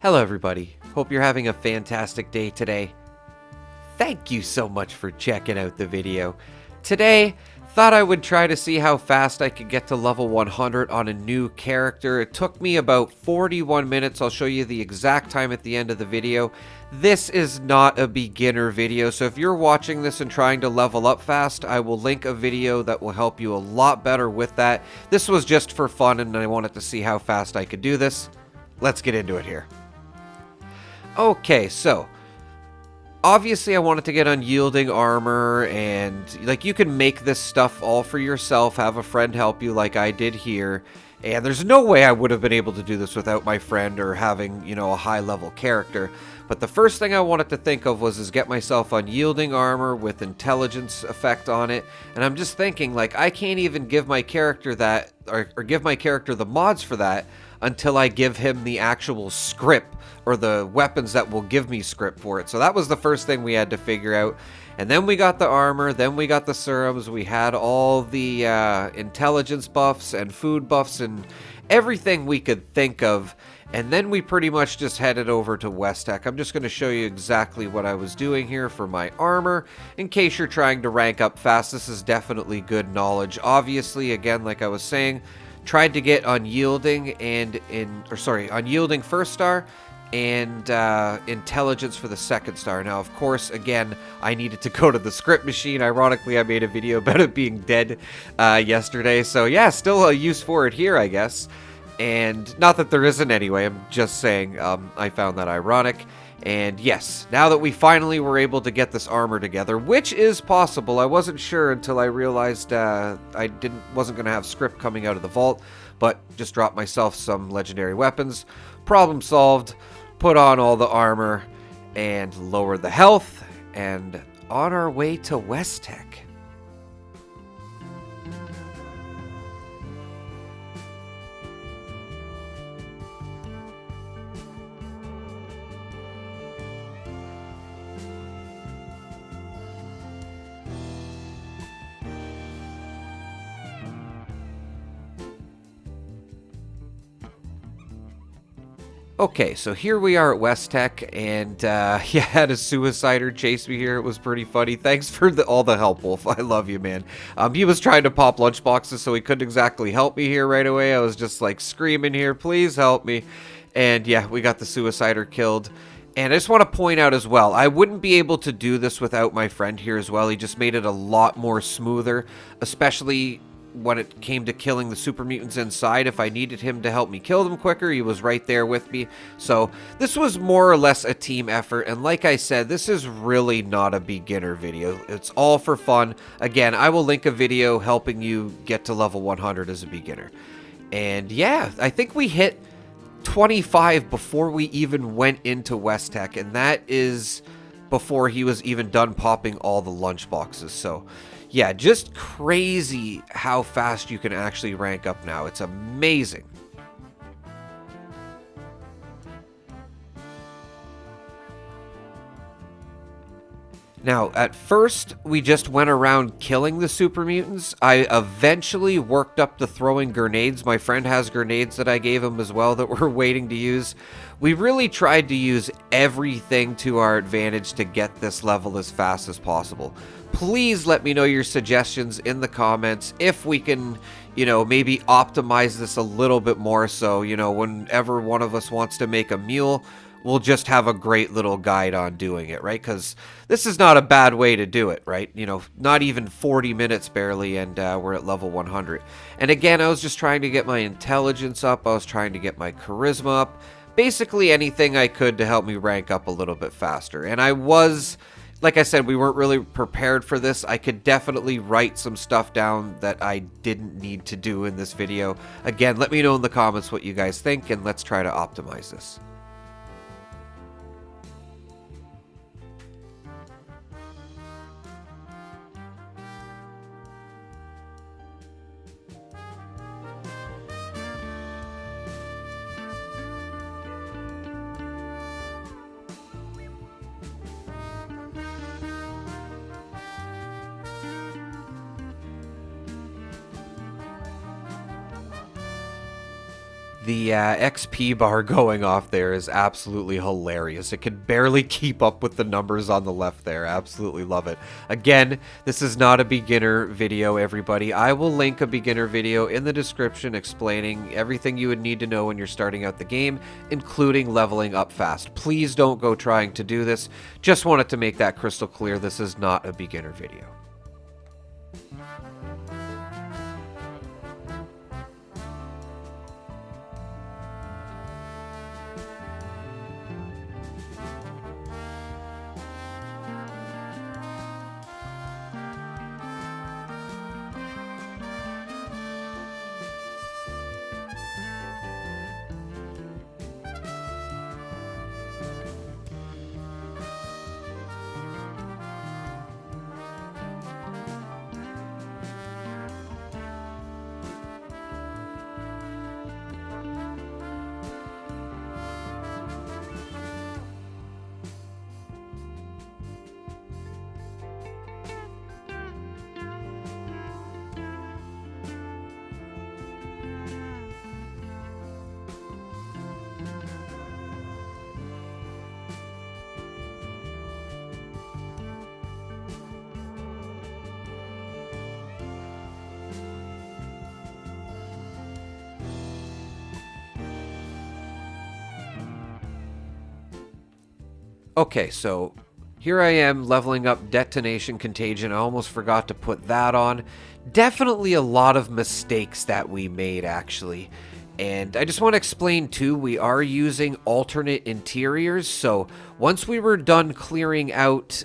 Hello everybody, hope you're having a fantastic day today. Thank you so much for checking out the video. Today, thought I would try to see how fast I could get to level 100 on a new character. It took me about 41 minutes, I'll show you the exact time at the end of the video. This is not a beginner video, so if you're watching this and trying to level up fast, I will link a video that will help you a lot better with that. This was just for fun and I wanted to see how fast I could do this. Let's get into it here. Okay, so obviously I wanted to get unyielding armor, and like you can make this stuff all for yourself, have a friend help you like I did here, and there's no way I would have been able to do this without my friend or having, a high level character. But the first thing I wanted to think of was get myself unyielding armor with intelligence effect on it, and I'm just thinking like I can't even give my character that or give my character the mods for that until I give him the actual script or the weapons that will give me script for it. So that was the first thing we had to figure out. And then we got the armor, then we got the serums, we had all the intelligence buffs and food buffs and everything we could think of. And then we pretty much just headed over to West Tech. I'm just going to show you exactly what I was doing here for my armor. In case you're trying to rank up fast, this is definitely good knowledge. Obviously, again, like I was saying, tried to get unyielding unyielding first star and intelligence for the second star. Now, of course, again, I needed to go to the script machine. Ironically, I made a video about it being dead yesterday. So yeah, still a use for it here, I guess. And not that there isn't anyway, I'm just saying I found that ironic. And yes, now that we finally were able to get this armor together, which is possible, I wasn't sure until I realized I wasn't going to have script coming out of the vault, but just dropped myself some legendary weapons. Problem solved, put on all the armor, and lowered the health, and on our way to West Tech. Okay, so here we are at West Tech, and yeah, had a suicider chase me here. It was pretty funny. Thanks for all the help, Wolf. I love you, man. He was trying to pop lunchboxes, so he couldn't exactly help me here right away. I was just like screaming here, please help me. And yeah, we got the suicider killed. And I just want to point out as well, I wouldn't be able to do this without my friend here as well. He just made it a lot more smoother, especially when it came to killing the super mutants inside. If I needed him to help me kill them quicker, he was right there with me. So this was more or less a team effort, and like I said, this is really not a beginner video. It's all for fun. Again, I will link a video helping you get to level 100 as a beginner. And yeah, I think we hit 25 before we even went into West Tech, and that is before he was even done popping all the lunch boxes. So yeah, just crazy how fast you can actually rank up now. It's amazing. Now, at first, we just went around killing the super mutants. I eventually worked up to throwing grenades. My friend has grenades that I gave him as well that we're waiting to use. We really tried to use everything to our advantage to get this level as fast as possible. Please let me know your suggestions in the comments if we can, maybe optimize this a little bit more so, whenever one of us wants to make a mule, we'll just have a great little guide on doing it, right? Because this is not a bad way to do it, right? Not even 40 minutes barely, and we're at level 100. And again, I was just trying to get my intelligence up. I was trying to get my charisma up. Basically anything I could to help me rank up a little bit faster. And I was, like I said, we weren't really prepared for this. I could definitely write some stuff down that I didn't need to do in this video. Again, let me know in the comments what you guys think, and let's try to optimize this. The XP bar going off there is absolutely hilarious. It can barely keep up with the numbers on the left there. Absolutely love it. Again, this is not a beginner video, everybody. I will link a beginner video in the description explaining everything you would need to know when you're starting out the game, including leveling up fast. Please don't go trying to do this. Just wanted to make that crystal clear. This is not a beginner video. Okay, so here I am leveling up Detonation Contagion. I almost forgot to put that on. Definitely a lot of mistakes that we made, actually. And I just want to explain, too, we are using alternate interiors. So once we were done clearing out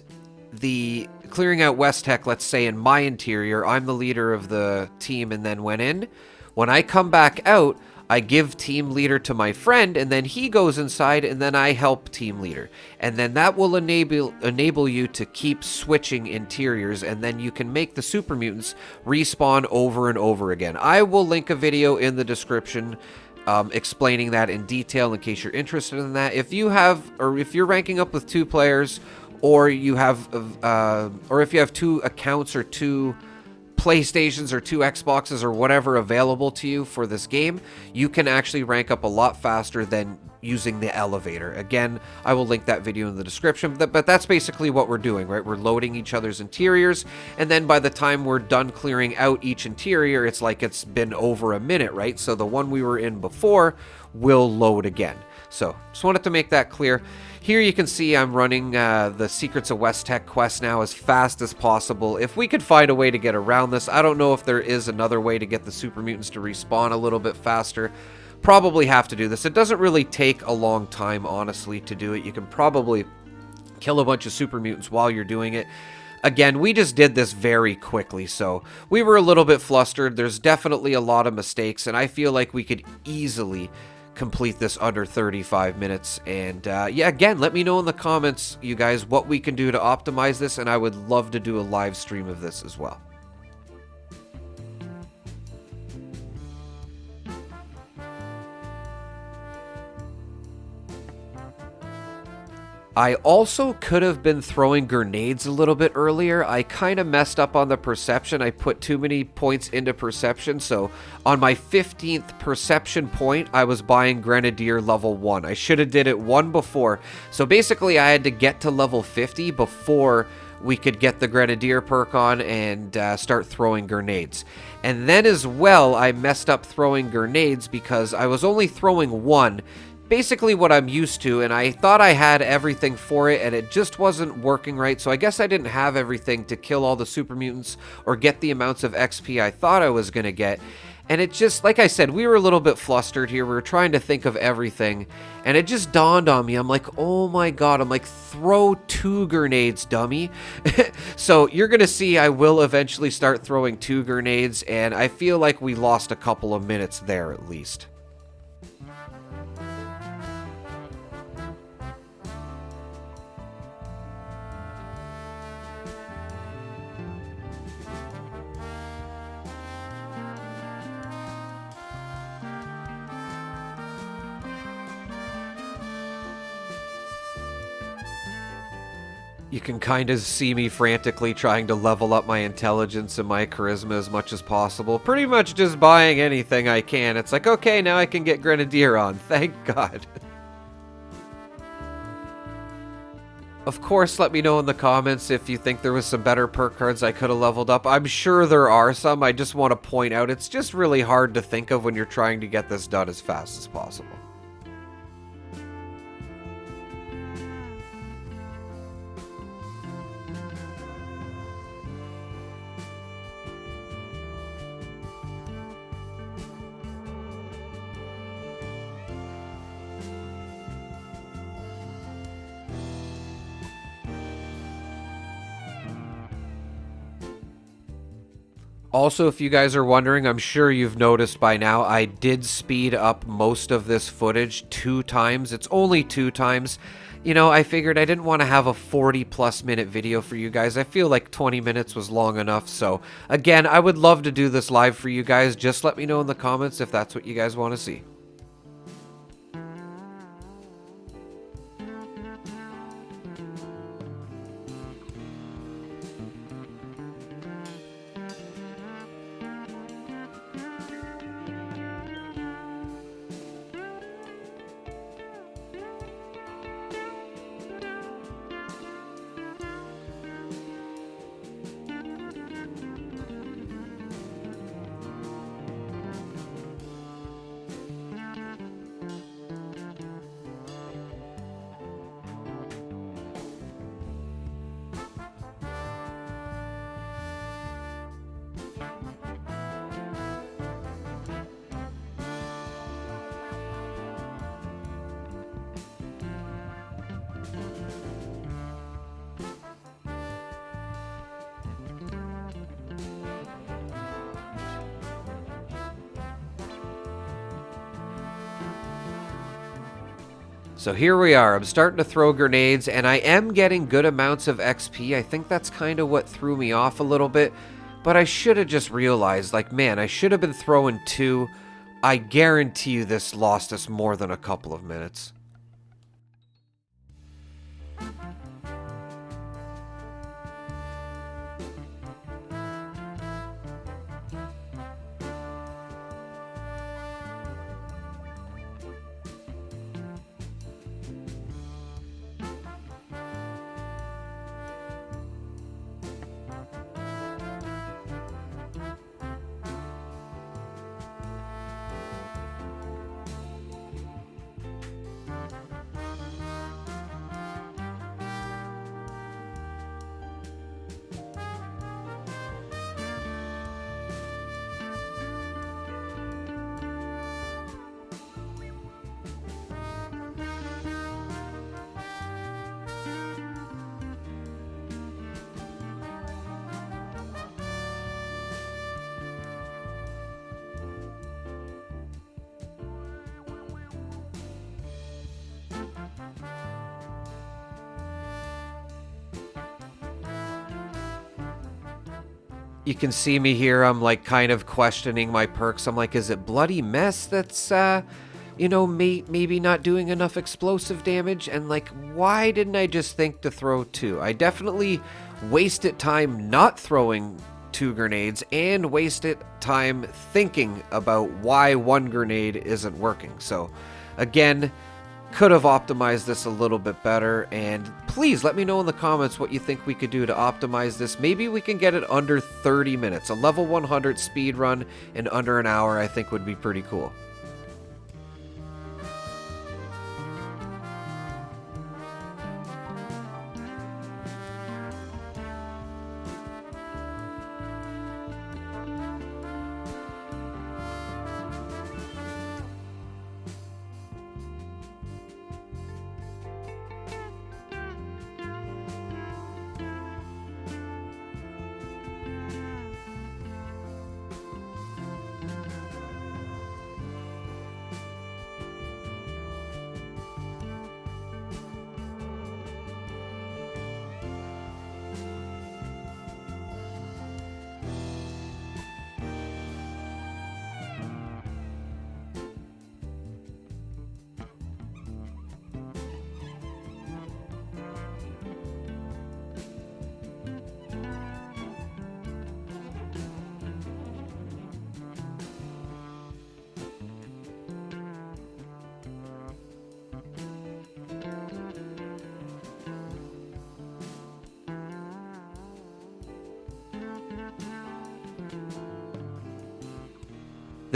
West Tech, let's say in my interior, I'm the leader of the team and then went in. When I come back out, I give team leader to my friend, and then he goes inside, and then I help team leader. And then that will enable you to keep switching interiors, and then you can make the super mutants respawn over and over again. I will link a video in the description explaining that in detail in case you're interested in that. If you're ranking up with 2 players, or if you have 2 accounts or 2 PlayStations or 2 Xboxes or whatever available to you for this game, you can actually rank up a lot faster than using the elevator. Again, I will link that video in the description, but that's basically what we're doing, right? We're loading each other's interiors, and then by the time we're done clearing out each interior, it's like it's been over a minute, right? So the one we were in before will load again. So just wanted to make that clear. Here you can see I'm running the Secrets of West Tech quest now as fast as possible. If we could find a way to get around this, I don't know if there is another way to get the super mutants to respawn a little bit faster. Probably have to do this. It doesn't really take a long time, honestly, to do it. You can probably kill a bunch of super mutants while you're doing it. Again, we just did this very quickly, so we were a little bit flustered. There's definitely a lot of mistakes, and I feel like we could easily complete this under 35 minutes. And yeah, again, let me know in the comments, you guys, what we can do to optimize this, and I would love to do a live stream of this as well. I also could have been throwing grenades a little bit earlier. I kind of messed up on the perception. I put too many points into perception. So on my 15th perception point, I was buying Grenadier level 1. I should have did it one before. So basically I had to get to level 50 before we could get the Grenadier perk on and start throwing grenades. And then as well, I messed up throwing grenades because I was only throwing one, basically what I'm used to, and I thought I had everything for it, and it just wasn't working right. So I guess I didn't have everything to kill all the super mutants or get the amounts of XP I thought I was going to get. And it just, like I said, we were a little bit flustered here. We were trying to think of everything, and it just dawned on me. I'm like, oh my god. I'm like, throw 2 grenades, dummy. So you're going to see I will eventually start throwing 2 grenades, and I feel like we lost a couple of minutes there at least. You can kind of see me frantically trying to level up my intelligence and my charisma as much as possible. Pretty much just buying anything I can. It's like, okay, now I can get Grenadier on. Thank God. Of course, let me know in the comments if you think there was some better perk cards I could have leveled up. I'm sure there are some. I just want to point out it's just really hard to think of when you're trying to get this done as fast as possible. Also, if you guys are wondering, I'm sure you've noticed by now, I did speed up most of this footage 2 times. It's only 2 times. You know, I figured I didn't want to have a 40+ minute video for you guys. I feel like 20 minutes was long enough. So, again, I would love to do this live for you guys. Just let me know in the comments if that's what you guys want to see. So here we are, I'm starting to throw grenades, and I am getting good amounts of XP. I think that's kind of what threw me off a little bit, but I should have just realized, like, man, I should have been throwing 2. I guarantee you this lost us more than a couple of minutes. You can see me here, I'm like kind of questioning my perks. I'm like, is it Bloody Mess that's, you know, maybe not doing enough explosive damage? And like, why didn't I just think to throw 2? I definitely wasted time not throwing 2 grenades and wasted time thinking about why 1 grenade isn't working. So again, could have optimized this a little bit better, and please let me know in the comments what you think we could do to optimize this. Maybe we can get it under 30 minutes. A level 100 speed run in under an hour I think would be pretty cool.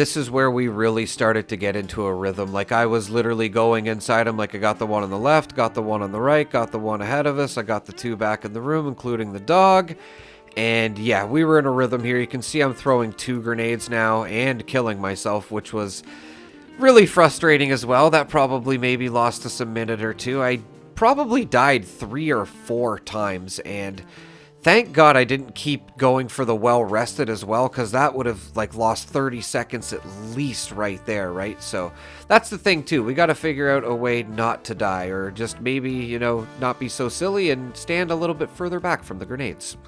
this is where we really started to get into a rhythm. Like, I was literally going inside him, like I got the one on the left, got the one on the right, got the one ahead of us, I got the two back in the room, including the dog. And yeah, we were in a rhythm here. You can see I'm throwing 2 grenades now and killing myself, which was really frustrating as well. That probably maybe lost us a minute or two. I probably died 3 or 4 times, and thank God I didn't keep going for the well-rested as well, because that would have like lost 30 seconds at least right there, right? So that's the thing too. We got to figure out a way not to die, or just maybe, you know, not be so silly and stand a little bit further back from the grenades.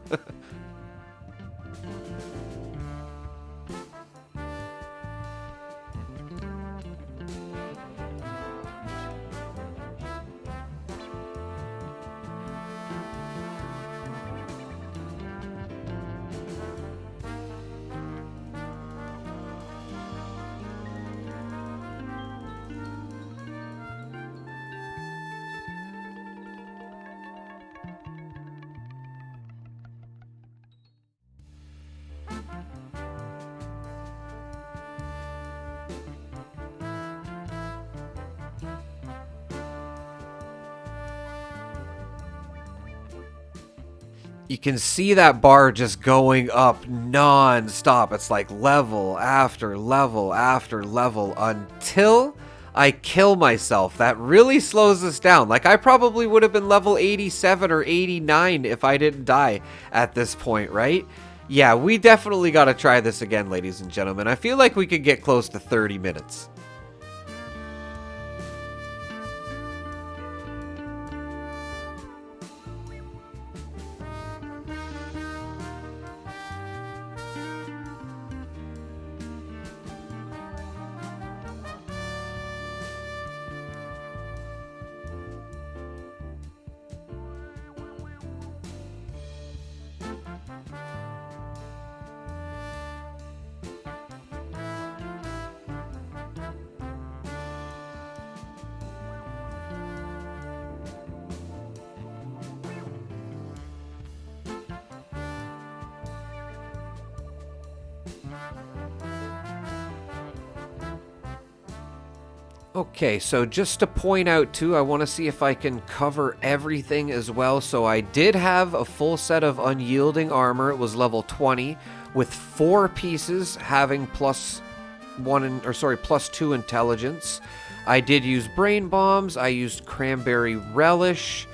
You can see that bar just going up non-stop. It's like level after level after level until I kill myself. That really slows us down. Like, I probably would have been level 87 or 89 if I didn't die at this point, right? Yeah, we definitely got to try this again, ladies and gentlemen. I feel like we could get close to 30 minutes. Okay, so just to point out too, I want to see if I can cover everything as well. So I did have a full set of unyielding armor. It was level 20 with 4 pieces having plus 2 intelligence. I did use brain bombs. I used cranberry relish.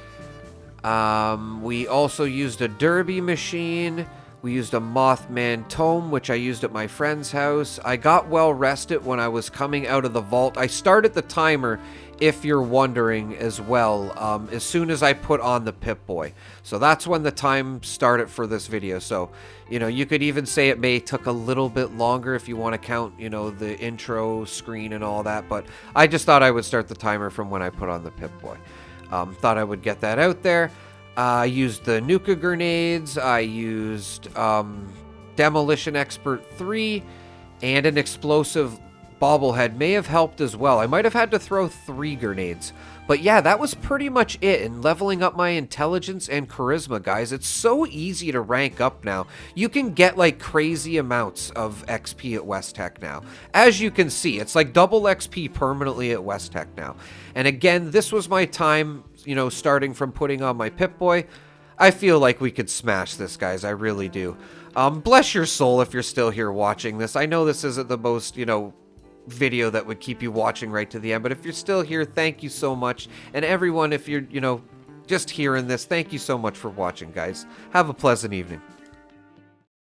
We also used a derby machine. We used a Mothman tome, which I used at my friend's house. I got well rested when I was coming out of the vault. I started the timer, if you're wondering as well, as soon as I put on the Pip-Boy. So that's when the time started for this video. So, you know, you could even say it may took a little bit longer if you want to count, you know, the intro screen and all that. But I just thought I would start the timer from when I put on the Pip-Boy. Thought I would get that out there. I used the Nuka grenades, I used Demolition Expert 3, and an explosive bobblehead may have helped as well. I might have had to throw 3 grenades. But yeah, that was pretty much it in leveling up my intelligence and charisma, guys. It's so easy to rank up now. You can get like crazy amounts of XP at West Tech now. As you can see, it's like double XP permanently at West Tech now. And again, this was my time, you know, starting from putting on my Pip-Boy. I feel like we could smash this, guys. I really do. Bless your soul if you're still here watching this. I know this isn't the most, you know, video that would keep you watching right to the end, but if you're still here, thank you so much. And everyone, if you're, you know, just hearing this, thank you so much for watching, guys. Have a pleasant evening.